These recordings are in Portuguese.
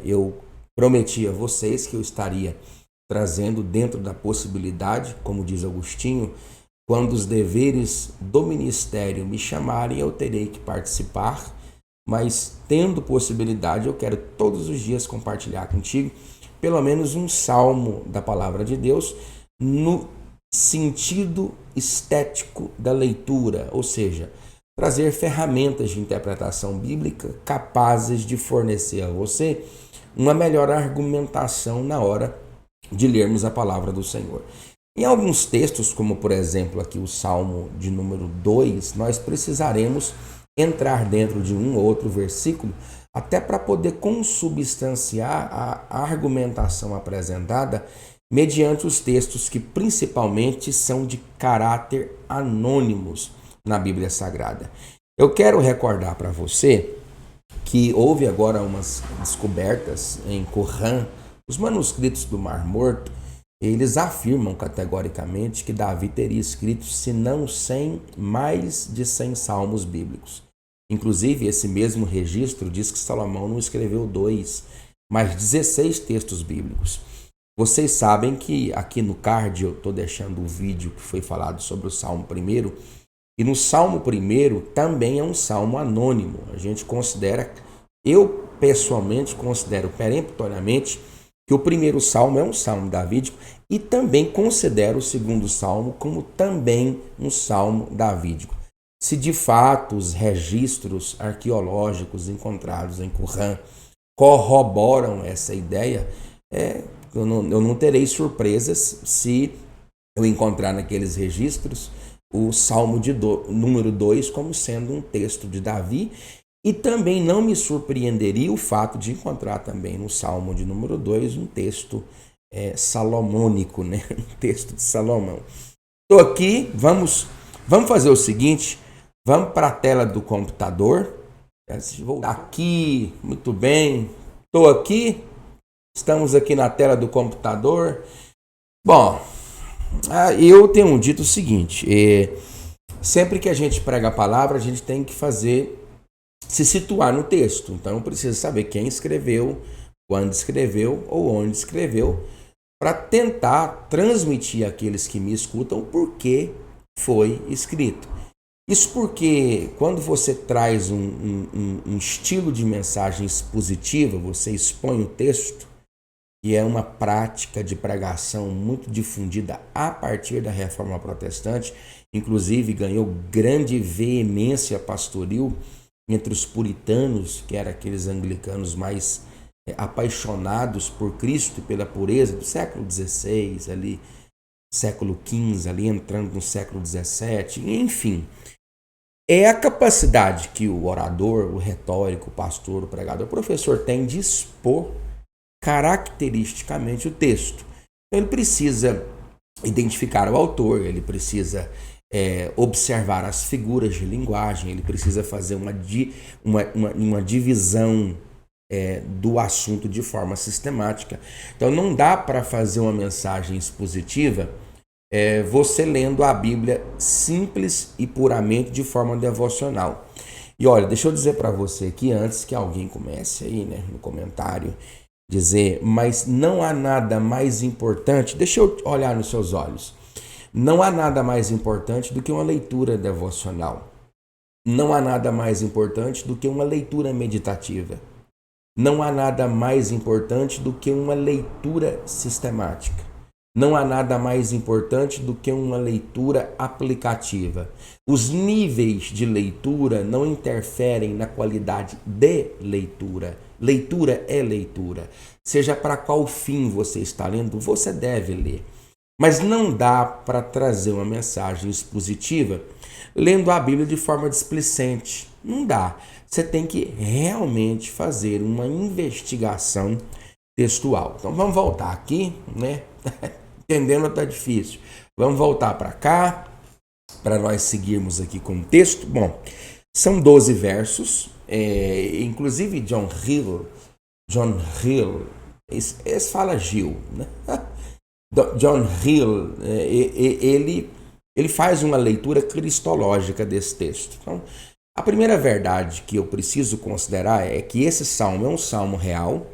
eu prometi a vocês que eu estaria trazendo dentro da possibilidade, como diz Agostinho, quando os deveres do ministério me chamarem, eu terei que participar, mas tendo possibilidade, eu quero todos os dias compartilhar contigo pelo menos um salmo da palavra de Deus no sentido estético da leitura, ou seja, trazer ferramentas de interpretação bíblica capazes de fornecer a você uma melhor argumentação na hora de lermos a palavra do Senhor. Em alguns textos, como por exemplo aqui o Salmo de número 2, nós precisaremos entrar dentro de um ou outro versículo até para poder consubstanciar a argumentação apresentada mediante os textos que principalmente são de caráter anônimos na Bíblia Sagrada. Eu quero recordar para você que houve agora umas descobertas em Qumran, os manuscritos do Mar Morto. Eles afirmam categoricamente que Davi teria escrito, se não 100, mais de 100 salmos bíblicos. Inclusive, esse mesmo registro diz que Salomão não escreveu 2, mas 16 textos bíblicos. Vocês sabem que aqui no card eu estou deixando o vídeo que foi falado sobre o Salmo 1, e no Salmo 1 também é um salmo anônimo. A gente considera, eu pessoalmente considero peremptoriamente, que o primeiro salmo é um salmo davídico e também considero o segundo salmo como também um salmo davídico. Se de fato os registros arqueológicos encontrados em Qumran corroboram essa ideia, eu não terei surpresas se eu encontrar naqueles registros o Salmo número 2 como sendo um texto de Davi, e também não me surpreenderia o fato de encontrar também no Salmo de número 2 um texto salomônico, né? Um texto de Salomão. Estou aqui, vamos fazer o seguinte, vamos para a tela do computador. Vou aqui, muito bem, estou aqui, estamos aqui na tela do computador. Bom, eu tenho dito o seguinte, sempre que a gente prega a palavra, a gente tem que se situar no texto. Então eu preciso saber quem escreveu, quando escreveu ou onde escreveu, para tentar transmitir àqueles que me escutam por que foi escrito. Isso porque quando você traz um estilo de mensagem expositiva, você expõe o texto, que é uma prática de pregação muito difundida a partir da Reforma Protestante, inclusive ganhou grande veemência pastoril entre os puritanos, que eram aqueles anglicanos mais apaixonados por Cristo e pela pureza do século XVI, ali, século XV, ali entrando no século XVII, enfim. É a capacidade que o orador, o retórico, o pastor, o pregador, o professor tem de expor caracteristicamente o texto. Então, ele precisa identificar o autor, ele precisa observar as figuras de linguagem, ele precisa fazer uma divisão do assunto de forma sistemática. Então não dá para fazer uma mensagem expositiva você lendo a Bíblia simples e puramente de forma devocional. E olha, deixa eu dizer para você aqui, antes que alguém comece aí, né, no comentário, dizer, mas não há nada mais importante, deixa eu olhar nos seus olhos, não há nada mais importante do que uma leitura devocional. Não há nada mais importante do que uma leitura meditativa. Não há nada mais importante do que uma leitura sistemática. Não há nada mais importante do que uma leitura aplicativa. Os níveis de leitura não interferem na qualidade de leitura. Leitura é leitura. Seja para qual fim você está lendo, você deve ler. Mas não dá para trazer uma mensagem expositiva lendo a Bíblia de forma displicente. Não dá. Você tem que realmente fazer uma investigação textual. Então vamos voltar aqui, né? Entendendo está difícil. Vamos voltar para cá, para nós seguirmos aqui com o texto. Bom, são 12 versos. Inclusive John Hill, esse fala Gil, né? John Hill, ele faz uma leitura cristológica desse texto. Então, a primeira verdade que eu preciso considerar é que esse salmo é um salmo real,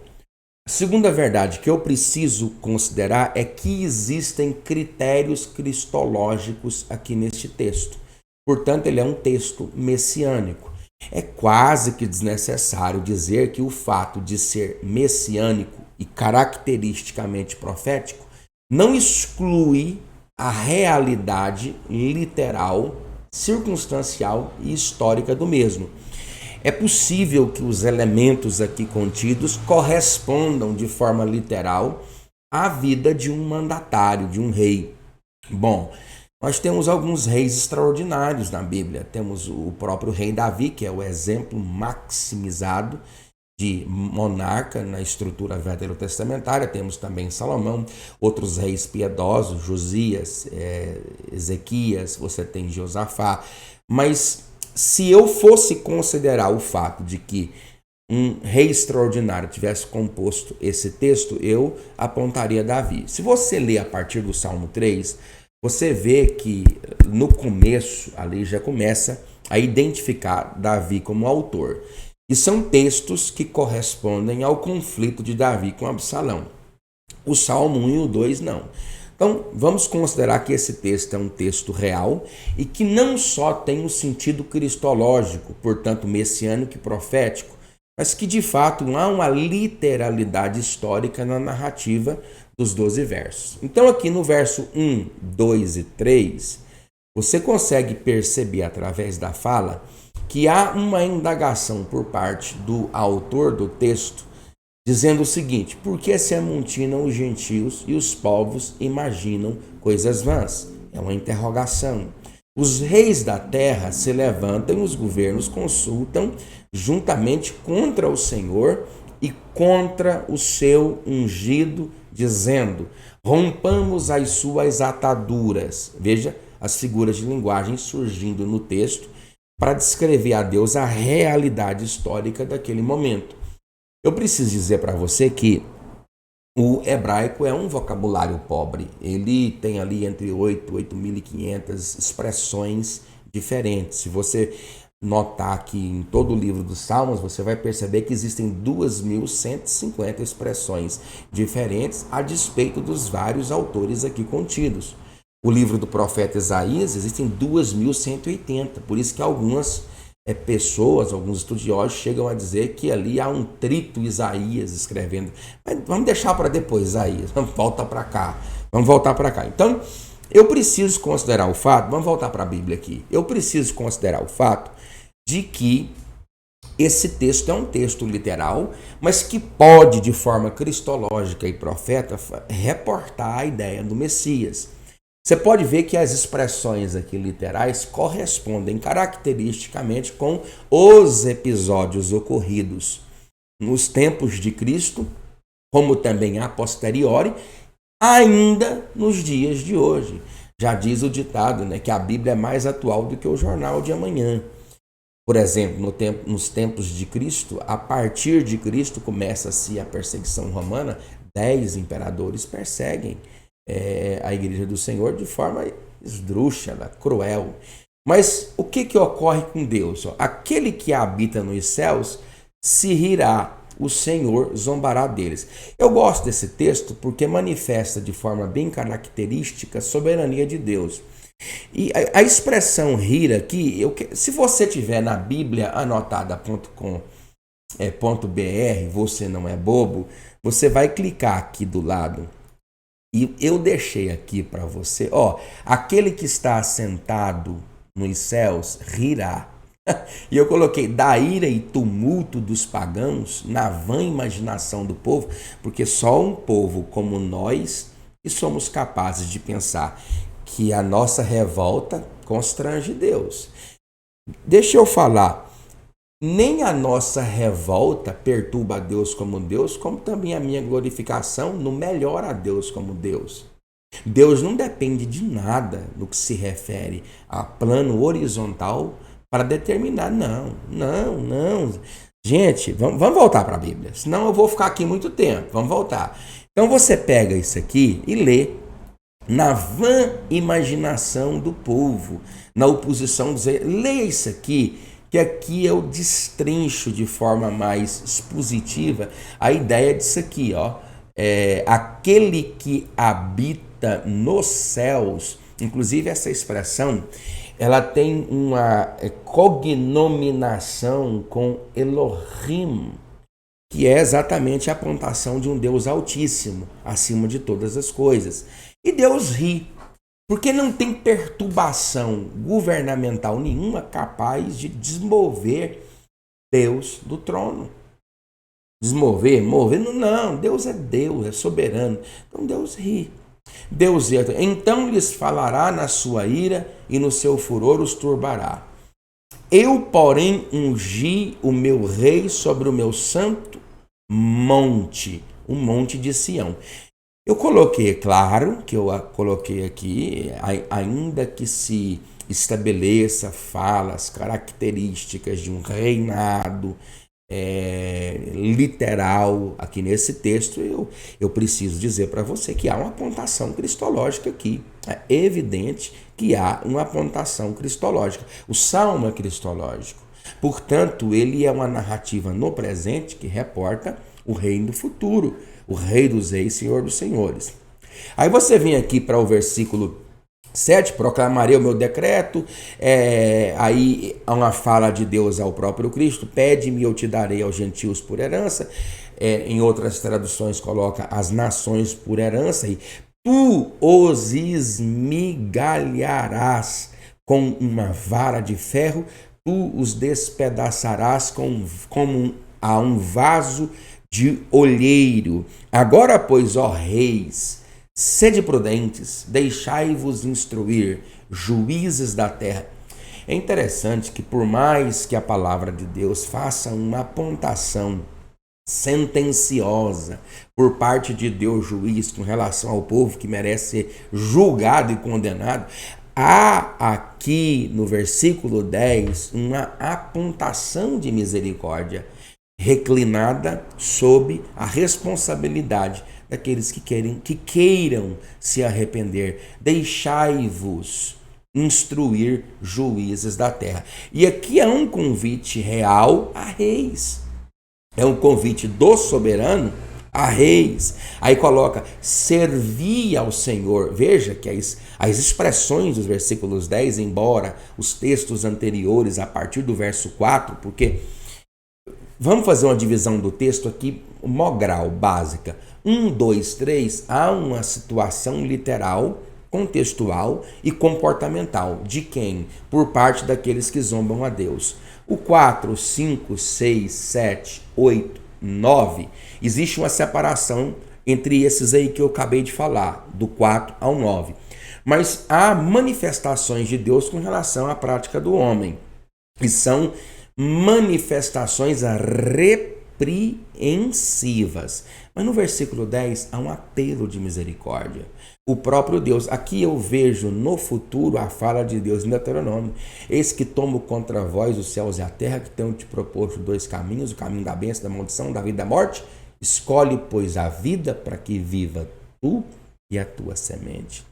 A segunda verdade que eu preciso considerar é que existem critérios cristológicos aqui neste texto. Portanto, ele é um texto messiânico. É quase que desnecessário dizer que o fato de ser messiânico e caracteristicamente profético não exclui a realidade literal, circunstancial e histórica do mesmo. É possível que os elementos aqui contidos correspondam de forma literal à vida de um mandatário, de um rei. Bom, nós temos alguns reis extraordinários na Bíblia. Temos o próprio rei Davi, que é o exemplo maximizado de monarca na estrutura veterotestamentária. Temos também Salomão, outros reis piedosos, Josias, Ezequias, você tem Josafá. Mas se eu fosse considerar o fato de que um rei extraordinário tivesse composto esse texto, eu apontaria Davi. Se você ler a partir do Salmo 3, você vê que no começo ali já começa a identificar Davi como autor. E são textos que correspondem ao conflito de Davi com Absalão. O Salmo 1 e o 2 não. Então, vamos considerar que esse texto é um texto real e que não só tem um sentido cristológico, portanto messiânico e profético, mas que de fato há uma literalidade histórica na narrativa dos 12 versos. Então, aqui no verso 1, 2 e 3, você consegue perceber através da fala que há uma indagação por parte do autor do texto, dizendo o seguinte: por que se amontinam os gentios e os povos imaginam coisas vãs? É uma interrogação. Os reis da terra se levantam e os governos consultam juntamente contra o Senhor e contra o seu ungido, dizendo: rompamos as suas ataduras. Veja as figuras de linguagem surgindo no texto para descrever a Deus a realidade histórica daquele momento. Eu preciso dizer para você que o hebraico é um vocabulário pobre. Ele tem ali entre 8.500 expressões diferentes. Se você notar que em todo o livro dos Salmos, você vai perceber que existem 2.150 expressões diferentes a despeito dos vários autores aqui contidos. O livro do profeta Isaías existem 2.180, por isso que algumas pessoas, alguns estudiosos chegam a dizer que ali há um trito Isaías escrevendo. Mas vamos deixar para depois Isaías, vamos voltar para cá. Então, eu preciso considerar o fato, vamos voltar para a Bíblia aqui, eu preciso considerar o fato de que esse texto é um texto literal, mas que pode, de forma cristológica e profeta, reportar a ideia do Messias. Você pode ver que as expressões aqui literais correspondem caracteristicamente com os episódios ocorridos nos tempos de Cristo, como também a posteriori, ainda nos dias de hoje. Já diz o ditado, né, que a Bíblia é mais atual do que o jornal de amanhã. Por exemplo, nos tempos de Cristo, a partir de Cristo começa-se a perseguição romana, 10 imperadores perseguem a igreja do Senhor de forma esdrúxula, cruel. Mas o que ocorre com Deus? Aquele que habita nos céus se rirá, o Senhor zombará deles. Eu gosto desse texto porque manifesta de forma bem característica a soberania de Deus. E a expressão rir aqui, se você tiver na Bíblia anotada .com.br, você não é bobo, você vai clicar aqui do lado. E eu deixei aqui para você, aquele que está assentado nos céus rirá. E eu coloquei da ira e tumulto dos pagãos na vã imaginação do povo, porque só um povo como nós que somos capazes de pensar que a nossa revolta constrange Deus. Deixa eu falar, nem a nossa revolta perturba a Deus, como também a minha glorificação não melhora a Deus como Deus. Deus não depende de nada no que se refere a plano horizontal para determinar. Não. Gente, vamos voltar para a Bíblia, senão eu vou ficar aqui muito tempo. Vamos voltar. Então você pega isso aqui e lê na vã imaginação do povo, na oposição, leia isso aqui, que aqui eu destrincho de forma mais expositiva a ideia disso aqui, ó. Aquele que habita nos céus, inclusive essa expressão, ela tem uma cognominação com Elohim, que é exatamente a apontação de um Deus altíssimo, acima de todas as coisas. E Deus ri, porque não tem perturbação governamental nenhuma capaz de desmover Deus do trono. Desmover, mover, não, Deus é soberano. Então Deus ri. Deus então lhes falará na sua ira e no seu furor os turbará. Eu, porém, ungi o meu rei sobre o meu santo monte, o monte de Sião. Eu coloquei, claro que eu coloquei aqui, ainda que se estabeleça, falas, características de um reinado literal aqui nesse texto, eu preciso dizer para você que há uma apontação cristológica aqui. É evidente que há uma apontação cristológica. O Salmo é cristológico. Portanto, ele é uma narrativa no presente que reporta o reino do futuro, o Rei dos Reis, Senhor dos Senhores. Aí você vem aqui para o versículo 7, proclamarei o meu decreto, aí há uma fala de Deus ao próprio Cristo, pede-me e eu te darei aos gentios por herança, em outras traduções coloca as nações por herança, e tu os esmigalharás com uma vara de ferro, tu os despedaçarás como a um vaso de olheiro. Agora, pois, ó reis, sede prudentes, deixai-vos instruir, juízes da terra. É interessante que por mais que a palavra de Deus faça uma apontação sentenciosa por parte de Deus juiz com relação ao povo que merece ser julgado e condenado, há aqui no versículo 10 uma apontação de misericórdia reclinada sob a responsabilidade daqueles que queiram se arrepender. Deixai-vos instruir, juízes da terra. E aqui é um convite real a reis. É um convite do soberano a reis. Aí coloca, servi ao Senhor. Veja que as expressões dos versículos 10, embora os textos anteriores, a partir do verso 4, porque vamos fazer uma divisão do texto aqui, mogral, básica. 1, 2, 3, há uma situação literal, contextual e comportamental. De quem? Por parte daqueles que zombam a Deus. O 4, 5, 6, 7, 8, 9, existe uma separação entre esses aí que eu acabei de falar, do 4 ao 9. Mas há manifestações de Deus com relação à prática do homem, que são manifestações repreensivas. Mas no versículo 10 há um apelo de misericórdia. O próprio Deus, aqui eu vejo no futuro a fala de Deus em Deuteronômio: eis que tomo contra vós os céus e a terra, que tenho te proposto 2 caminhos, o caminho da bênção, da maldição, da vida e da morte. Escolhe, pois, a vida para que viva tu e a tua semente.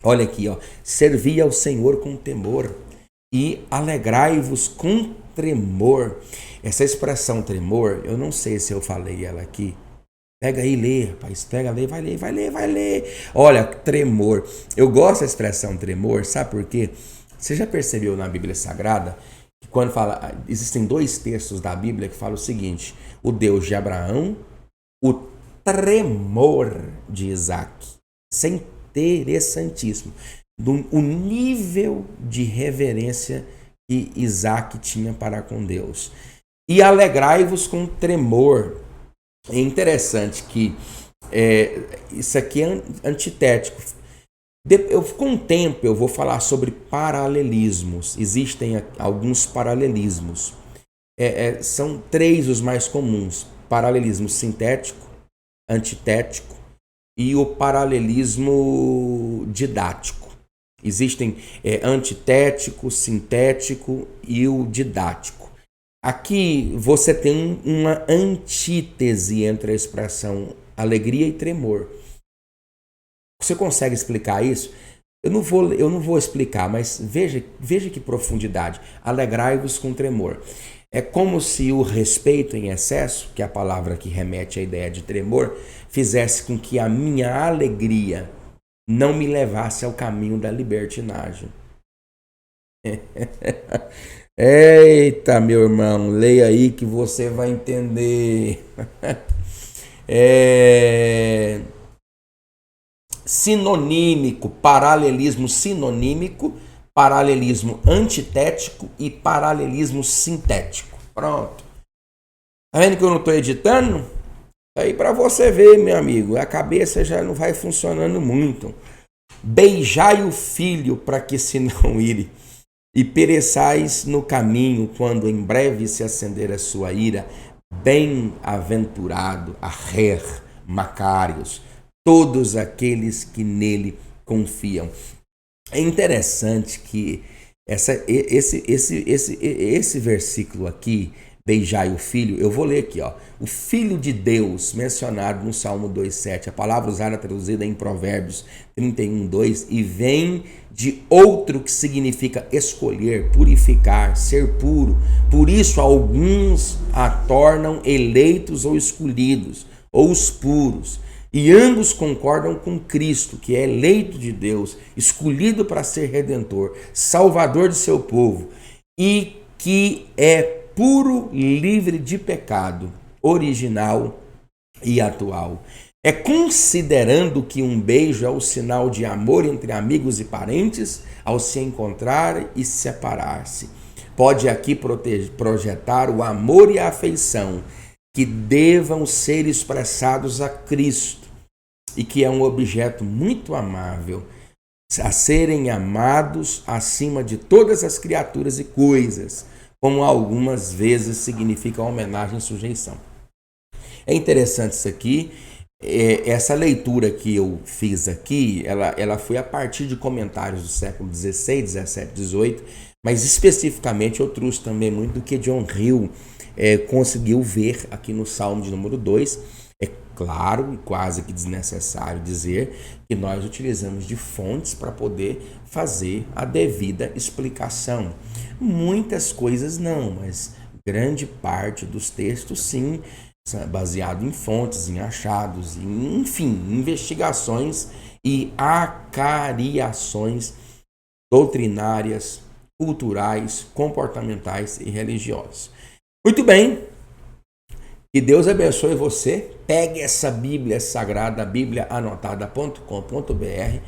Olha aqui, ó, servi ao Senhor com temor e alegrai-vos com tremor. Essa expressão tremor, eu não sei se eu falei ela aqui. Pega aí e lê, rapaz. Pega, lê, vai ler. Olha, tremor. Eu gosto da expressão tremor, sabe por quê? Você já percebeu na Bíblia Sagrada que quando fala, existem 2 textos da Bíblia que falam o seguinte: o Deus de Abraão, o tremor de Isaac. Isso é interessantíssimo. O nível de reverência que Isaac tinha para com Deus. E alegrai-vos com tremor. É interessante que isso aqui é antitético. Com o tempo eu vou falar sobre paralelismos. Existem alguns paralelismos. São 3 os mais comuns: paralelismo sintético, antitético e o paralelismo didático. Existem antitético, sintético e o didático. Aqui você tem uma antítese entre a expressão alegria e tremor. Você consegue explicar isso? Eu não vou explicar, mas veja que profundidade. Alegrai-vos com tremor. É como se o respeito em excesso, que é a palavra que remete à ideia de tremor, fizesse com que a minha alegria não me levasse ao caminho da libertinagem. Eita, meu irmão, leia aí que você vai entender. Sinonímico, paralelismo sinonímico, paralelismo antitético e paralelismo sintético. Pronto. Tá vendo que eu não estou editando? Aí para você ver, meu amigo, a cabeça já não vai funcionando muito. Beijai o filho para que se não ire, e pereçais no caminho quando em breve se acender a sua ira. Bem-aventurado, Aher, Macários, todos aqueles que nele confiam. É interessante que esse versículo aqui, beijai o filho, eu vou ler aqui, ó. O filho de Deus, mencionado no Salmo 2,7, a palavra usada traduzida em Provérbios 31,2, e vem de outro que significa escolher, purificar, ser puro. Por isso alguns a tornam eleitos ou escolhidos, ou os puros. E ambos concordam com Cristo, que é eleito de Deus, escolhido para ser redentor, salvador de seu povo, e que é puro, livre de pecado, original e atual. É considerando que um beijo é o sinal de amor entre amigos e parentes ao se encontrar e separar-se. Pode aqui projetar o amor e a afeição que devam ser expressados a Cristo e que é um objeto muito amável, a serem amados acima de todas as criaturas e coisas, como algumas vezes significa homenagem e sujeição. É interessante isso aqui. Essa leitura que eu fiz aqui, ela foi a partir de comentários do século XVI, XVII, XVIII, mas especificamente eu trouxe também muito do que John Hill conseguiu ver aqui no Salmo de número 2. É claro e quase que desnecessário dizer que nós utilizamos de fontes para poder fazer a devida explicação. Muitas coisas não, mas grande parte dos textos sim, baseado em fontes, em achados, enfim, investigações e acariações doutrinárias, culturais, comportamentais e religiosas. Muito bem, que Deus abençoe você. Pegue essa Bíblia sagrada, bibliaanotada.com.br,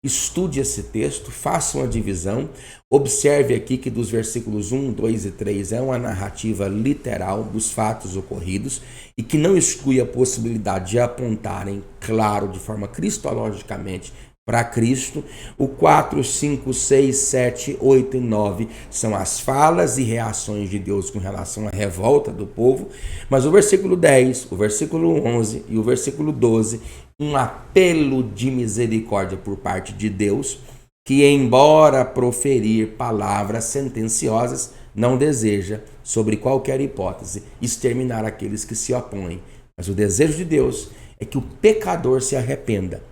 estude esse texto, faça uma divisão, observe aqui que dos versículos 1, 2 e 3 é uma narrativa literal dos fatos ocorridos e que não exclui a possibilidade de apontarem, claro, de forma cristologicamente para Cristo. O 4, 5, 6, 7, 8 e 9 são as falas e reações de Deus com relação à revolta do povo, mas o versículo 10, o versículo 11 e o versículo 12, um apelo de misericórdia por parte de Deus, que embora proferir palavras sentenciosas, não deseja, sobre qualquer hipótese, exterminar aqueles que se opõem. Mas o desejo de Deus é que o pecador se arrependa,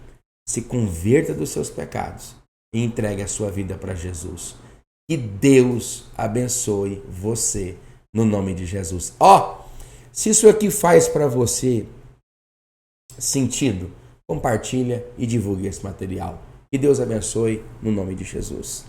se converta dos seus pecados e entregue a sua vida para Jesus. Que Deus abençoe você no nome de Jesus. Se isso aqui faz para você sentido, compartilha e divulgue esse material. Que Deus abençoe no nome de Jesus.